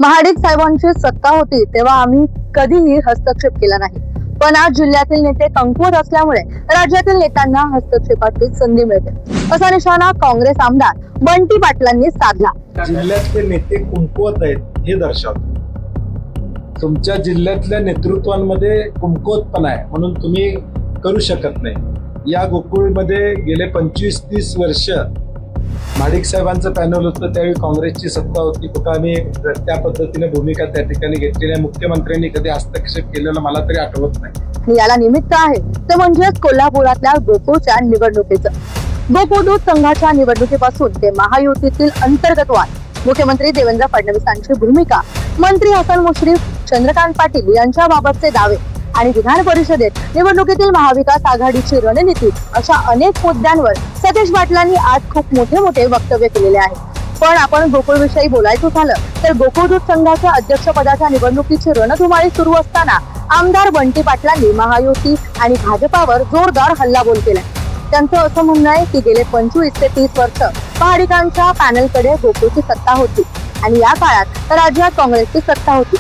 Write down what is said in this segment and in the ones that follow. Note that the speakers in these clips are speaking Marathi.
महाडिक साहेबांची सत्ता होती तेव्हा आम्ही कधीही हस्तक्षेप केला नाही, पण आज जिल्ह्यातील नेते कमकुवत असल्यामुळे राज्यातील नेत्यांना हस्तक्षेपाची संधी मिळते, असा निशाणा काँग्रेस आमदार बंटी पाटलांनी साधला. जिल्ह्यातले नेते कमकुवत आहेत हे दर्शवतो. तुमच्या जिल्ह्यातल्या नेतृत्वांमध्ये कमकुवतपणा आहे म्हणून तुम्ही करू शकत नाही. या गोकुळमध्ये गेले 25-30 वर्ष महाडिक साहेबांचं पॅनल होतं, त्यावेळी काँग्रेसची सत्ता होती. कुठं आम्ही त्या पद्धतीने भूमिका त्या ठिकाणी घेतलेली आहे. मुख्यमंत्र्यांनी कधी हस्तक्षेप केलेलं मला तरी आठवत नाही. याला निमित्त आहे ते म्हणजेच कोल्हापुरातल्या गोकुळच्या निवडणुकीचं. गोकुळ दूध संघाच्या निवडणुकीपासून ते महायुतीतील अंतर्गत वाद, मुख्यमंत्री देवेंद्र फडणवीसांची भूमिका, मंत्री हसन मुश्रीफ, चंद्रकांत पाटील यांच्याबाबतचे दावे आणि विधान परिषदेत निवडणुकीतील महाविकास आघाडीची रणनीती, अशा अनेक मुद्द्यांवर सतीश पाटलांनी आज खूप मोठे वक्तव्य केलेले आहे. पण आपण गोकुळ विषयी बोलायचं झालं तर गोकुळ दूध संघाच्या अध्यक्षपदाच्या निवडणुकीची रणधुमाळी सुरू असताना आमदार बंटी पाटलांनी महायुती आणि भाजपावर जोरदार हल्लाबोल केलाय. त्यांचं असं म्हणणं आहे की गेले 25 ते 30 वर्ष महाडिकांच्या पॅनलकडे गोकुळची सत्ता होती आणि या काळात राज्यात काँग्रेसची सत्ता होती.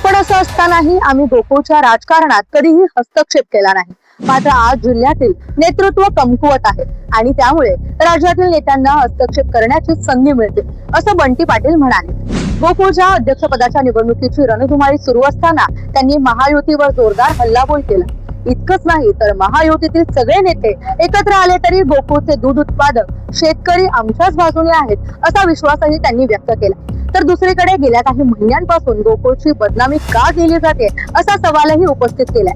पण असं असतानाही आम्ही गोकुळच्या राजकारणात कधीही हस्तक्षेप केला नाही. मात्र आज जिल्ह्यातील नेतृत्व कमकुवत आहे आणि त्यामुळे राज्यातील नेत्यांना हस्तक्षेप करण्याची संधी मिळते, असं बंटी पाटील म्हणाले. गोकुळच्या अध्यक्षपदाच्या निवडणुकीची रणधुमाळी सुरू असताना त्यांनी महायुतीवर जोरदार हल्लाबोल केला. इतकंच नाही तर महायुतीतील सगळे नेते एकत्र आले तरी गोकुळचे दूध उत्पादक शेतकरी आमच्याच बाजूने आहेत, असा विश्वासही त्यांनी व्यक्त केला. तर दुसरीकडे गेल्या काही महिन्यांपासून गोकुळची बदनामी का केली जाते असा सवालही उपस्थित केलाय.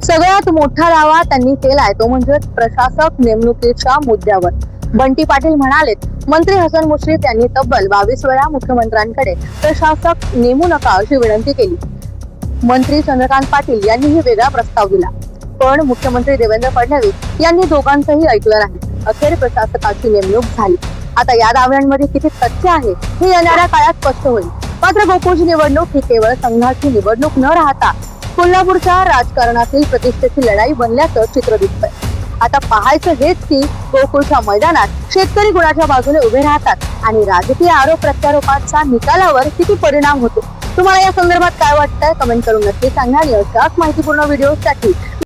सगळ्यात मोठा दावा त्यांनी केलाय तो म्हणजे प्रशासक नेमणुकीच्या मुद्द्यावर. बंटी पाटील म्हणाले, मंत्री हसन मुश्रीफ यांनी तब्बल 22 वेळा मुख्यमंत्र्यांकडे प्रशासक नेमू नका अशी विनंती केली. मंत्री चंद्रकांत पाटील यांनीही वेगळा प्रस्ताव दिला, पण मुख्यमंत्री देवेंद्र फडणवीस यांनी दोघांचंही ऐकलं नाही. अखेर प्रशासकाची नेमणूक झाली. आता या दाव्यांमध्ये किती तथ्य आहे हे येणाऱ्या काळात स्पष्ट होईल. मात्र गोकुळची निवडणूक ही केवळ संघाची निवडणूक न राहता कोल्हापूरच्या राजकारणातील प्रतिष्ठेची लढाई बनल्याचं चित्र दिसतंय. आता पाहायचं हेच की गोकुळच्या मैदानात शेतकरी कुणाच्या बाजूने उभे राहतात आणि राजकीय आरोप प्रत्यारोपांचा निकालावर किती परिणाम होतो. तुम्हाला या संदर्भात काय वाटतंय कमेंट करून नक्की सांगा आणि अशाच माहितीपूर्ण व्हिडिओसाठी